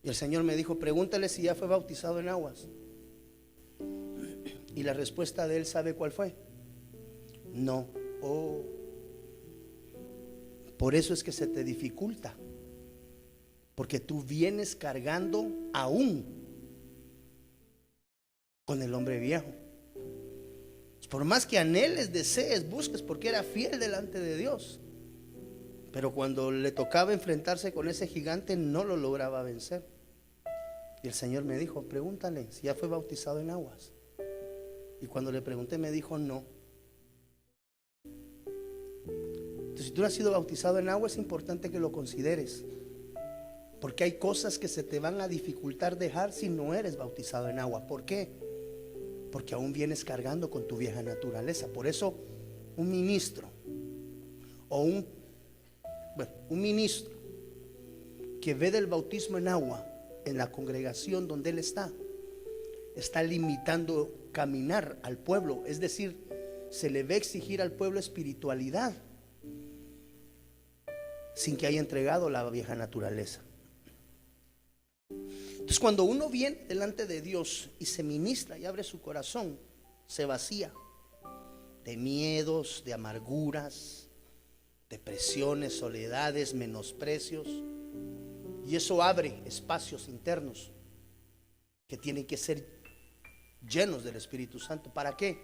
y el Señor me dijo: pregúntale si ya fue bautizado en aguas. la respuesta de él, ¿sabe cuál fue? No. Oh. Por eso es que se te dificulta, porque tú vienes cargando aún con el hombre viejo. Por más que anheles, desees, busques, porque era fiel delante de Dios, pero cuando le tocaba enfrentarse con ese gigante no lo lograba vencer. Y el Señor me dijo, pregúntale si ya fue bautizado en aguas. Y cuando le pregunté me dijo no. Entonces, si tú no has sido bautizado en agua, es importante que lo consideres, porque hay cosas que se te van a dificultar dejar si no eres bautizado en agua. ¿Por qué? Porque aún vienes cargando con tu vieja naturaleza. Por eso un ministro o un ministro que ve del bautismo en agua en la congregación donde él está limitando caminar al pueblo. Es decir, se le ve exigir al pueblo espiritualidad sin que haya entregado la vieja naturaleza. Entonces, cuando uno viene delante de Dios y se ministra y abre su corazón, se vacía de miedos, de amarguras, depresiones, soledades, menosprecios, y eso abre espacios internos que tienen que ser llenos del Espíritu Santo. ¿Para qué?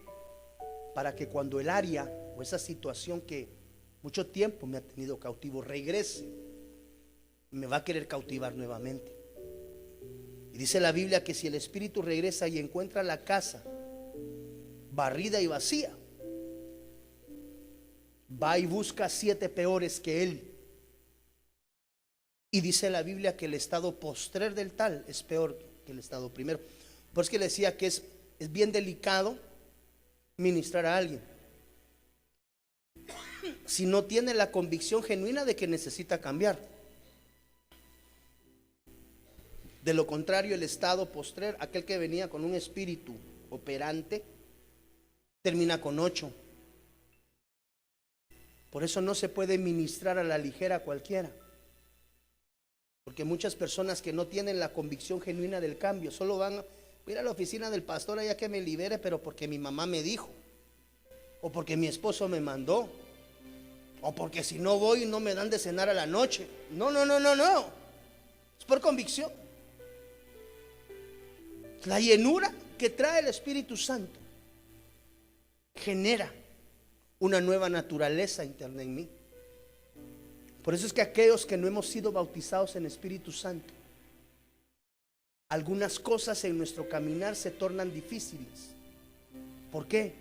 Para que cuando el área o esa situación que mucho tiempo me ha tenido cautivo regrese, me va a querer cautivar nuevamente. Y dice la Biblia que si el espíritu regresa y encuentra la casa barrida y vacía, va y busca 7 peores que él. Y dice la Biblia que el estado postrer del tal es peor que el estado primero. Por eso que le decía que es bien delicado ministrar a alguien si no tiene la convicción genuina de que necesita cambiar. De lo contrario, el estado postrer, aquel que venía con un espíritu operante, termina con 8. Por eso no se puede ministrar a la ligera a cualquiera, porque muchas personas que no tienen la convicción genuina del cambio solo van a ir a la oficina del pastor allá que me libere, pero porque mi mamá me dijo, o porque mi esposo me mandó, o porque si no voy no me dan de cenar a la noche. No, es por convicción. La llenura que trae el Espíritu Santo genera una nueva naturaleza interna en mí. Por eso es que aquellos que no hemos sido bautizados en Espíritu Santo, algunas cosas en nuestro caminar se tornan difíciles. ¿Por qué?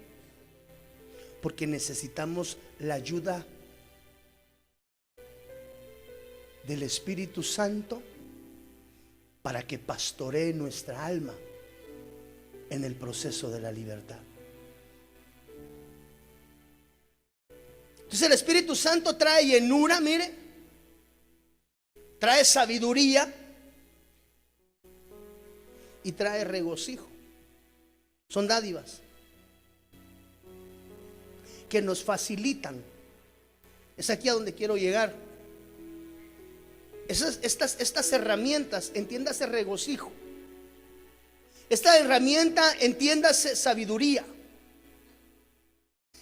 Porque necesitamos la ayuda del Espíritu Santo para que pastoree nuestra alma en el proceso de la libertad. Entonces el Espíritu Santo trae llenura, mire, trae sabiduría y trae regocijo. Son dádivas que nos facilitan. Es aquí a donde quiero llegar. Estas herramientas, entiéndase regocijo. Esta herramienta, entiéndase sabiduría.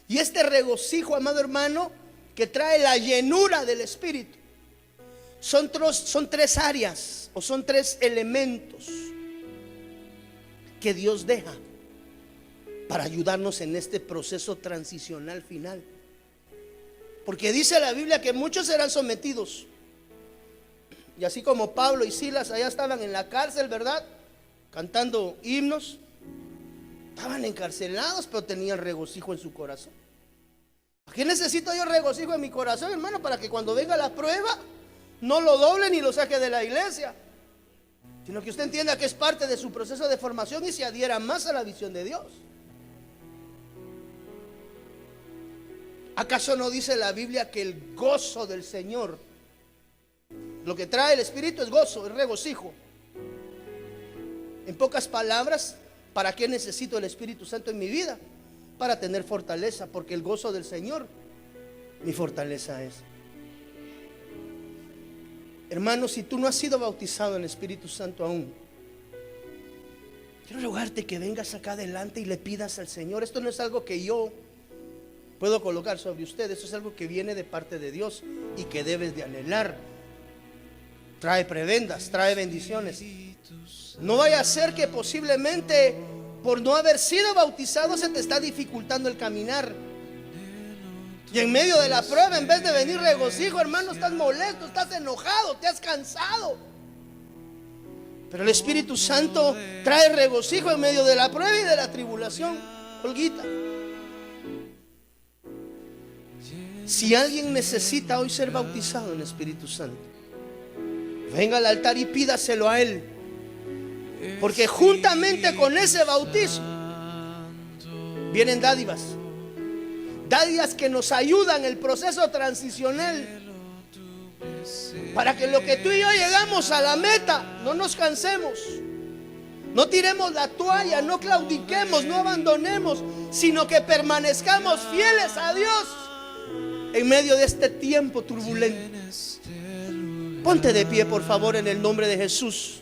Y este regocijo, amado hermano, que trae la llenura del Espíritu, son 3 áreas o son 3 elementos que Dios deja para ayudarnos en este proceso transicional final. Porque dice la Biblia que muchos serán sometidos. Y así como Pablo y Silas allá estaban en la cárcel, ¿verdad? Cantando himnos. Estaban encarcelados, pero tenían regocijo en su corazón. ¿Para qué necesito yo regocijo en mi corazón, hermano? Para que cuando venga la prueba no lo doble ni lo saque de la iglesia, sino que usted entienda que es parte de su proceso de formación y se adhiera más a la visión de Dios. ¿Acaso no dice la Biblia que el gozo del Señor, lo que trae el Espíritu es gozo, es regocijo? En pocas palabras, ¿para qué necesito el Espíritu Santo en mi vida? Para tener fortaleza, porque el gozo del Señor mi fortaleza es. Hermano, si tú no has sido bautizado en el Espíritu Santo aún, quiero rogarte que vengas acá adelante y le pidas al Señor. Esto no es algo que yo puedo colocar sobre ustedes, esto es algo que viene de parte de Dios y que debes de anhelar. Trae prebendas, trae bendiciones. No vaya a ser que posiblemente por no haber sido bautizado se te está dificultando el caminar. Y en medio de la prueba, en vez de venir regocijo, hermano, estás molesto, estás enojado, te has cansado. Pero el Espíritu Santo trae regocijo en medio de la prueba y de la tribulación. Olguita, si alguien necesita hoy ser bautizado en el Espíritu Santo, venga al altar y pídaselo a Él. Porque juntamente con ese bautismo vienen dádivas. Dádivas que nos ayudan en el proceso transicional, para que lo que tú y yo llegamos a la meta, no nos cansemos, no tiremos la toalla, no claudiquemos, no abandonemos, sino que permanezcamos fieles a Dios en medio de este tiempo turbulento. Ponte de pie, por favor, en el nombre de Jesús.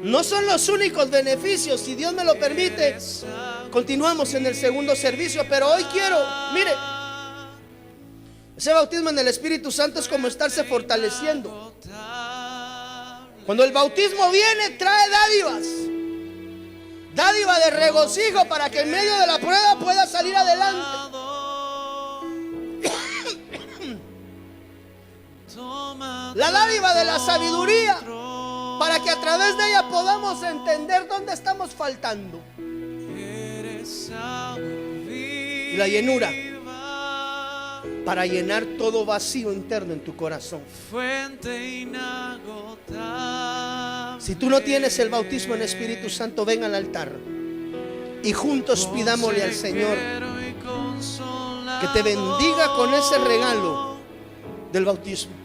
No son los únicos beneficios, si Dios me lo permite, continuamos en el segundo servicio, pero hoy quiero, mire, ese bautismo en el Espíritu Santo es como estarse fortaleciendo. Cuando el bautismo viene, trae dádivas, dádiva de regocijo para que en medio de la prueba pueda salir adelante. La dádiva de la sabiduría, para que a través de ella podamos entender dónde estamos faltando. Y la llenura, para llenar todo vacío interno en tu corazón. Si tú no tienes el bautismo en Espíritu Santo, ven al altar y juntos pidámosle al Señor que te bendiga con ese regalo del bautismo.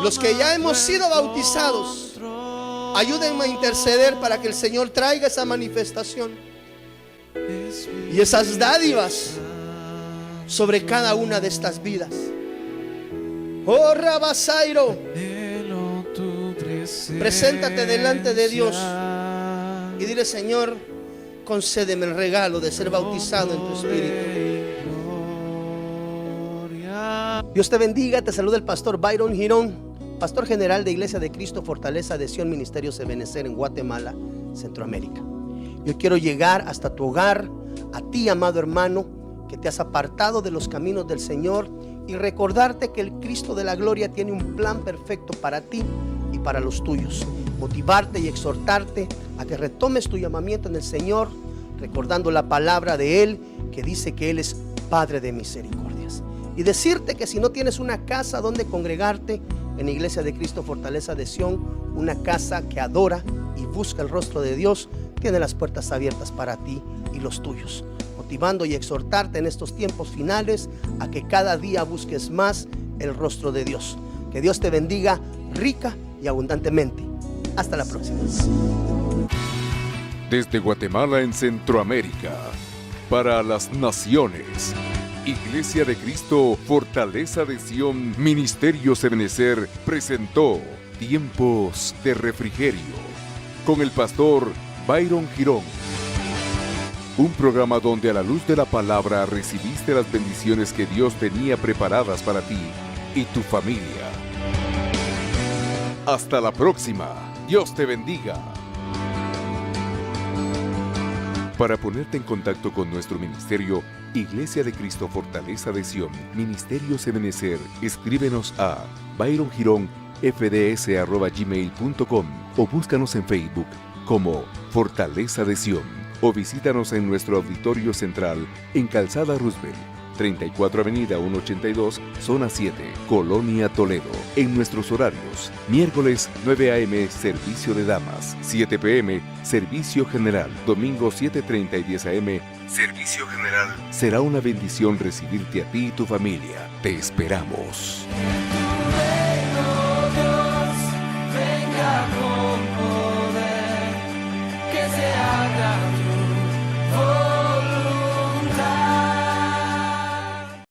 Los que ya hemos sido bautizados, ayúdenme a interceder para que el Señor traiga esa manifestación y esas dádivas sobre cada una de estas vidas. Oh Rabasairo, preséntate delante de Dios y dile: Señor, concédeme el regalo de ser bautizado en tu Espíritu. Dios te bendiga, te saluda el pastor Byron Girón, pastor general de Iglesia de Cristo Fortaleza de Sion Ministerios Ebenecer en Guatemala, Centroamérica. Yo quiero llegar hasta tu hogar, a ti, amado hermano, que te has apartado de los caminos del Señor, y recordarte que el Cristo de la gloria tiene un plan perfecto para ti y para los tuyos. Motivarte y exhortarte a que retomes tu llamamiento en el Señor, recordando la palabra de Él que dice que Él es Padre de misericordias. Y decirte que si no tienes una casa donde congregarte, en Iglesia de Cristo Fortaleza de Sion, una casa que adora y busca el rostro de Dios, tiene las puertas abiertas para ti y los tuyos, motivando y exhortarte en estos tiempos finales a que cada día busques más el rostro de Dios. Que Dios te bendiga rica y abundantemente. Hasta la próxima. Desde Guatemala en Centroamérica, para las naciones, Iglesia de Cristo Fortaleza de Sion Ministerios Ebenecer presentó Tiempos de Refrigerio con el pastor Byron Girón. Un programa donde a la luz de la palabra recibiste las bendiciones que Dios tenía preparadas para ti y tu familia. Hasta la próxima. Dios te bendiga. Para ponerte en contacto con nuestro ministerio, Iglesia de Cristo Fortaleza de Sion Ministerios Ebenecer, escríbenos a byrongironfds@gmail.com o búscanos en Facebook como Fortaleza de Sion, o visítanos en nuestro auditorio central en Calzada Roosevelt, 34 Avenida 182, Zona 7, Colonia Toledo. En nuestros horarios: miércoles 9 a.m. servicio de damas, 7 p.m. servicio general, domingo 7:30 y 10 a.m. servicio general. Será una bendición recibirte a ti y tu familia. Te esperamos.